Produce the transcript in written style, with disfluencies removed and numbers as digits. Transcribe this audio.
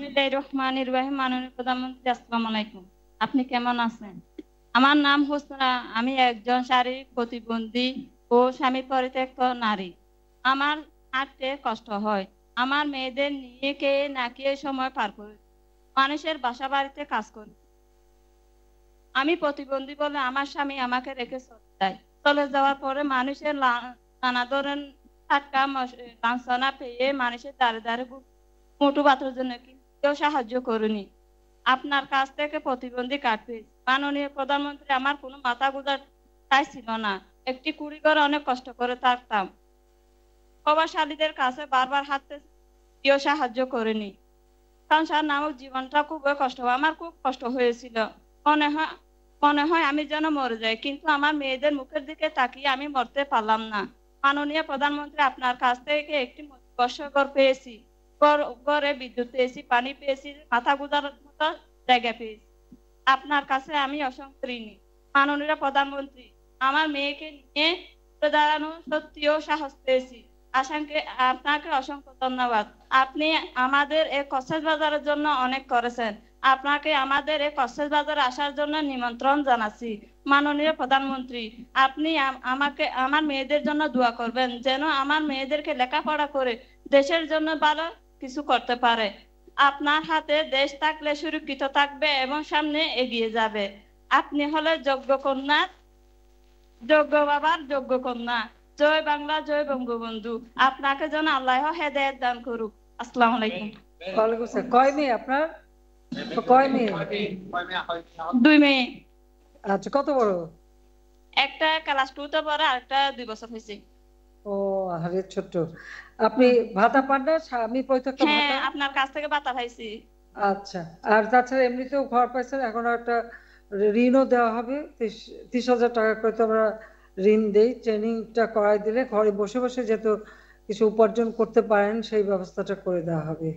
বিসমিল্লাহির রহমানির রহিম। মাননীয় প্রধানমন্ত্রী, আসসালামু আলাইকুম। আপনি কেমন আছেন? আমার নাম হোসনা। আমি একজন শারীরিক প্রতিবন্ধী ও স্বামী পরিত্যক্ত নারী। আমার হাঁটতে কষ্ট হয়। আমার মেয়েদের নিয়ে কে না কে সময় পার করি। মানুষের বাসা বাড়িতে কাজ করি। আমি প্রতিবন্ধী বলে আমার স্বামী আমাকে রেখে চলে যায়। চলে যাওয়ার পরে মানুষের নানা ধরনের ঠাট্টা লাঞ্ছনা পেয়ে মানুষের দ্বারে দ্বারে মোটু বাতের জন্য কেউ সাহায্য করেনি। আপনার কাছ থেকে প্রতিবন্ধী কার্ড পেয়েছি। মাননীয় প্রধানমন্ত্রী, আমার কোনো মাথা গোঁজার ঠাঁই ছিল না। একটি কুড়ি ঘরে অনেক কষ্ট করে থাকতাম। প্রভাবশালীদের কাছে বারবার হাঁটতে কেউ সাহায্য করেনি। সংসার নামক জীবনটা খুবই কষ্ট, আমার খুব কষ্ট হয়েছিল। মনে হয় মনে হয় আমি যেন মরে যাই, কিন্তু আমার মেয়েদের মুখের দিকে তাকিয়ে আমি মরতে পারলাম না। মাননীয় প্রধানমন্ত্রী, আপনার কাছ থেকে একটি বর্ষঘর পেয়েছি, ঘরে বিদ্যুৎ পেয়েছি, পানি পেয়েছি, মাথা গুঁজার মতো জায়গা পেয়েছি। আপনার কাছে আমি অসংখ্য ঋণী। মাননীয় প্রধানমন্ত্রী, আমার মেয়েকে নিয়ে ঘুরে দাঁড়ানো সত্যিও সাহস পেয়েছি। আপনাকে অসংখ্য ধন্যবাদ। আপনি আমাদের এই কক্সবাজারের জন্য অনেক করেছেন। আপনাকে আমাদের এই কক্সবাজারে আসার জন্য নিমন্ত্রণ জানাচ্ছি। মাননীয় প্রধানমন্ত্রী, আপনি আমাকে আমার মেয়েদের জন্য দোয়া করবেন, যেন আমার মেয়েদেরকে লেখাপড়া করে দেশের জন্য ভালো কিছু করতে পারে। আপনার হাতে দেশ থাকলে সুরক্ষিত থাকবে এবং সামনে এগিয়ে যাবে। আপনি হলে যোগ্য কন্যা, যোগ্য বাবার যোগ্য কন্যা। জয় বাংলা, জয় বঙ্গবন্ধু। আপনাকে যেন আল্লাহ হেদায়েত দান করুক। আসসালামু আলাইকুম। ওয়ালাইকুম আসসালাম। কয় মেয়ে আপনার? কয় মেয়ে? 2 মেয়ে। আচ্ছা, কত বড়? একটা ক্লাস 2 তে পড়ে, আরেকটা 2 বছর হয়েছে। ও, আরে ছোট্ট। আপনি ভাতা পান না? স্বামী পরিত্যক্ত হ্যাঁ, ভাতা? আপনার কাছ থেকে বাতা পাইছি। আচ্ছা। আর তাছাড়া এমনিতেও ঘর পাইছেন, এখন একটা ঋণও দেওয়া হবে। 30,000 টাকা করে তো আমরা ঋণ দেই। ট্রেনিংটা করাই দিলে ঘরে বসে বসে যেহেতু কিছু উপার্জন করতে পারেন, সেই ব্যবস্থাটা করে দেওয়া হবে।